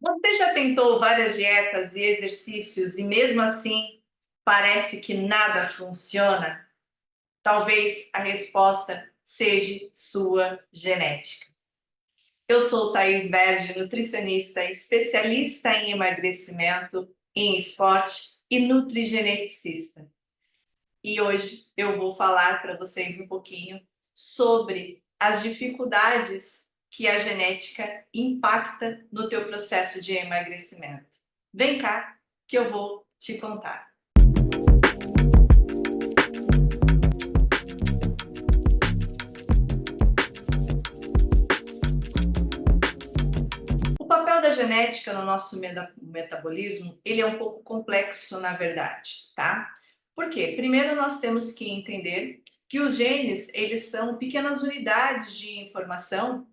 Você já tentou várias dietas e exercícios e mesmo assim parece que nada funciona? Talvez a resposta seja sua genética. Eu sou Thaís Verde, nutricionista, especialista em emagrecimento, em esporte e nutrigeneticista. E hoje eu vou falar para vocês um pouquinho sobre as dificuldades que a genética impacta no teu processo de emagrecimento. Vem cá que eu vou te contar. O papel da genética no nosso metabolismo, ele é um pouco complexo, na verdade, tá? Por quê? Primeiro nós temos que entender que os genes, eles são pequenas unidades de informação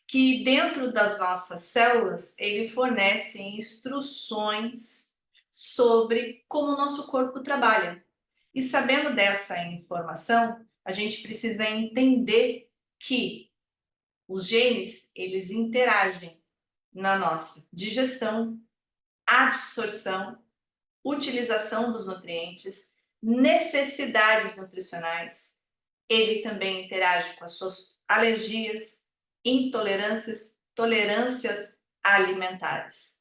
que dentro das nossas células ele fornece instruções sobre como o nosso corpo trabalha. E sabendo dessa informação, a gente precisa entender que os genes, eles interagem na nossa digestão, absorção, utilização dos nutrientes, necessidades nutricionais. Ele também interage com as suas alergias, intolerâncias, tolerâncias alimentares.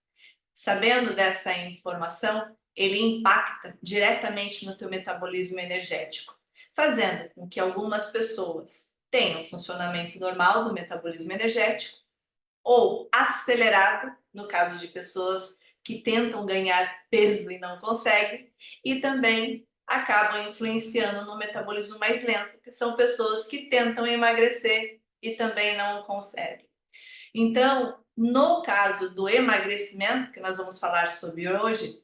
Sabendo dessa informação, ele impacta diretamente no teu metabolismo energético, fazendo com que algumas pessoas tenham funcionamento normal do metabolismo energético ou acelerado, no caso de pessoas que tentam ganhar peso e não conseguem, e também acabam influenciando no metabolismo mais lento, que são pessoas que tentam emagrecer e também não conseguem. Então, no caso do emagrecimento, que nós vamos falar sobre hoje,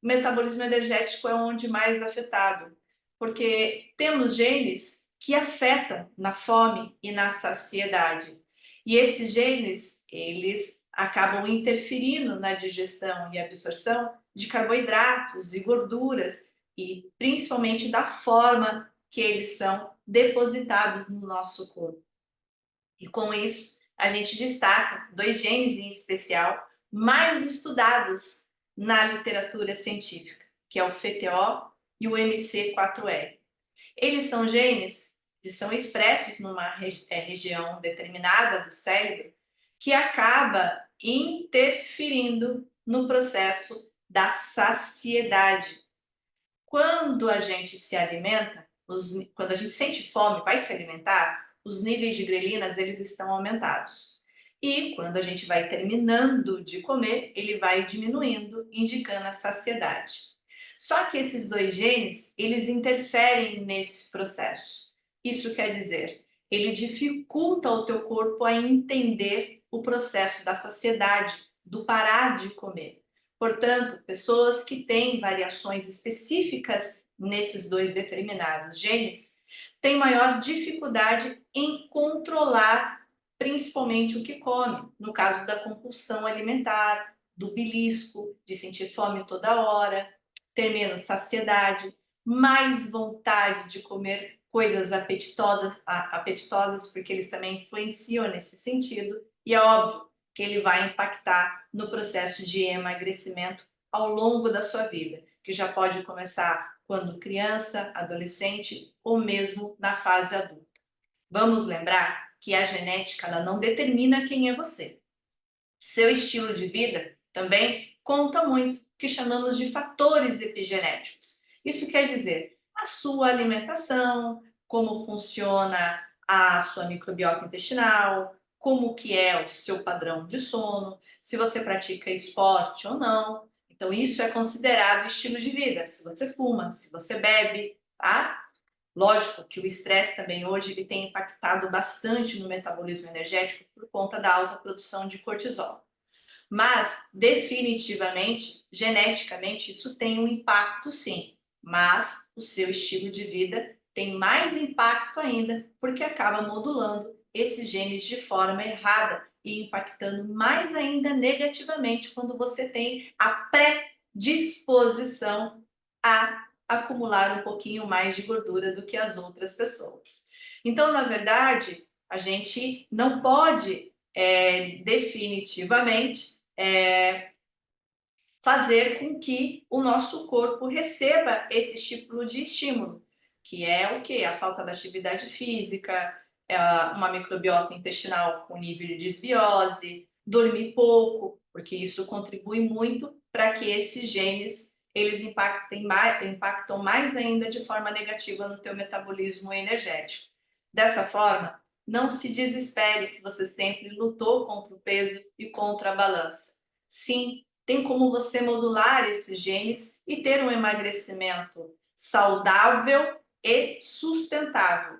o metabolismo energético é onde mais afetado, porque temos genes que afetam na fome e na saciedade. E esses genes, eles acabam interferindo na digestão e absorção de carboidratos e gorduras e principalmente da forma que eles são depositados no nosso corpo. E com isso, a gente destaca dois genes em especial mais estudados na literatura científica, que é o FTO e o MC4R. Eles são genes que são expressos numa região determinada do cérebro que acaba interferindo no processo da saciedade. Quando a gente se alimenta, quando a gente sente fome, vai se alimentar, os níveis de grelinas eles estão aumentados. E quando a gente vai terminando de comer, ele vai diminuindo, indicando a saciedade. Só que esses dois genes, eles interferem nesse processo. Isso quer dizer, ele dificulta o teu corpo a entender o processo da saciedade, do parar de comer. Portanto, pessoas que têm variações específicas nesses dois determinados genes têm maior dificuldade em controlar principalmente o que come, no caso da compulsão alimentar, do belisco, de sentir fome toda hora, ter menos saciedade, mais vontade de comer coisas apetitosas, porque eles também influenciam nesse sentido, e é óbvio que ele vai impactar no processo de emagrecimento ao longo da sua vida, que já pode começar quando criança, adolescente ou mesmo na fase adulta. Vamos lembrar que a genética ela não determina quem é você. Seu estilo de vida também conta muito, que chamamos de fatores epigenéticos. Isso quer dizer a sua alimentação, como funciona a sua microbiota intestinal, como que é o seu padrão de sono, se você pratica esporte ou não. Então isso é considerado estilo de vida, se você fuma, se você bebe, tá? Lógico que o estresse também hoje ele tem impactado bastante no metabolismo energético por conta da alta produção de cortisol. Mas, definitivamente, geneticamente, isso tem um impacto sim. Mas o seu estilo de vida tem mais impacto ainda, porque acaba modulando esses genes de forma errada e impactando mais ainda negativamente quando você tem a predisposição a acumular um pouquinho mais de gordura do que as outras pessoas. Então, na verdade, a gente não pode definitivamente fazer com que o nosso corpo receba esse tipo de estímulo, que é o quê? A falta da atividade física, uma microbiota intestinal com nível de desbiose, dormir pouco, porque isso contribui muito para que esses genes eles impactam mais ainda de forma negativa no teu metabolismo energético. Dessa forma, não se desespere se você sempre lutou contra o peso e contra a balança. Sim, tem como você modular esses genes e ter um emagrecimento saudável e sustentável.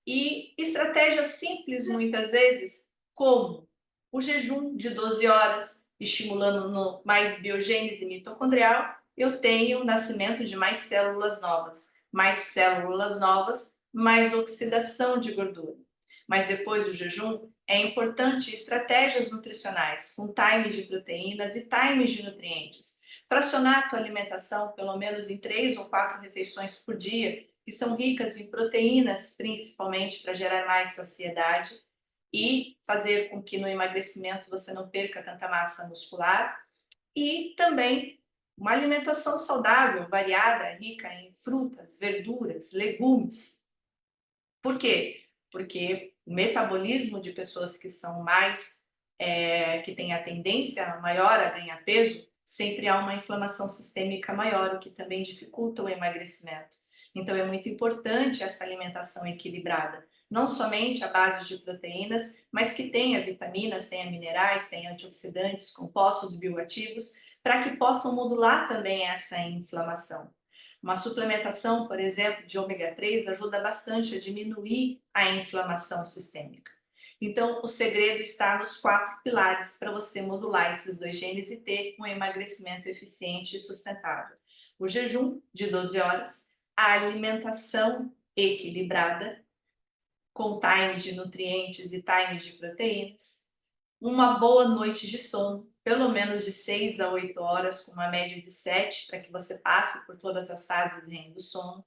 E estratégias simples, muitas vezes, como o jejum de 12 horas, estimulando mais biogênese mitocondrial, eu tenho o nascimento de mais células novas. Mais células novas, mais oxidação de gordura. Mas depois do jejum, é importante estratégias nutricionais, com times de proteínas e times de nutrientes. Fracionar a tua alimentação pelo menos em 3 ou 4 refeições por dia, que são ricas em proteínas, principalmente para gerar mais saciedade e fazer com que no emagrecimento você não perca tanta massa muscular. E também uma alimentação saudável, variada, rica em frutas, verduras, legumes. Por quê? Porque o metabolismo de pessoas que são mais, que têm a tendência maior a ganhar peso, sempre há uma inflamação sistêmica maior, o que também dificulta o emagrecimento. Então é muito importante essa alimentação equilibrada, não somente a base de proteínas, mas que tenha vitaminas, tenha minerais, tenha antioxidantes, compostos bioativos, para que possam modular também essa inflamação. Uma suplementação, por exemplo, de ômega 3 ajuda bastante a diminuir a inflamação sistêmica. Então, o segredo está nos 4 pilares para você modular esses 2 genes e ter um emagrecimento eficiente e sustentável. O jejum de 12 horas, a alimentação equilibrada, com times de nutrientes e times de proteínas, uma boa noite de sono, pelo menos de 6 a 8 horas, com uma média de 7, para que você passe por todas as fases de REM do sono,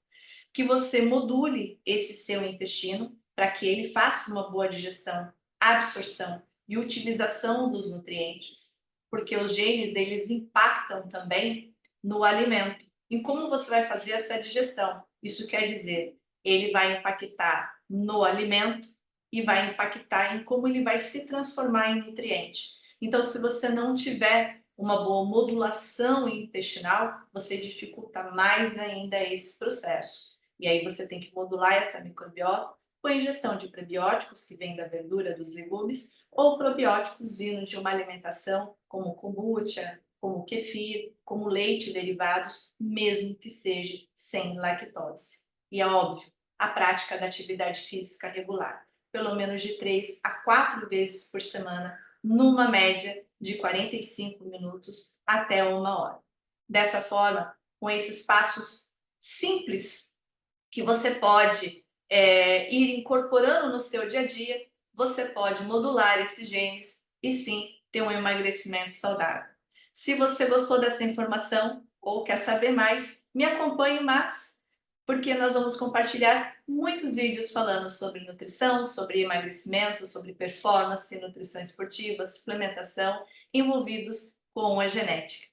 que você module esse seu intestino para que ele faça uma boa digestão, absorção e utilização dos nutrientes, porque os genes eles impactam também no alimento, em como você vai fazer essa digestão. Isso quer dizer, ele vai impactar no alimento e vai impactar em como ele vai se transformar em nutriente. Então, se você não tiver uma boa modulação intestinal, você dificulta mais ainda esse processo. E aí você tem que modular essa microbiota com a ingestão de prebióticos, que vem da verdura, dos legumes, ou probióticos vindo de uma alimentação como kombucha, como kefir, como leite e derivados, mesmo que seja sem lactose. E é óbvio, a prática da atividade física regular, pelo menos de 3 a 4 vezes por semana, numa média de 45 minutos até 1 hora. Dessa forma, com esses passos simples que você pode ir incorporando no seu dia a dia, você pode modular esses genes e sim ter um emagrecimento saudável. Se você gostou dessa informação ou quer saber mais, me acompanhe mais, porque nós vamos compartilhar muitos vídeos falando sobre nutrição, sobre emagrecimento, sobre performance, nutrição esportiva, suplementação, envolvidos com a genética.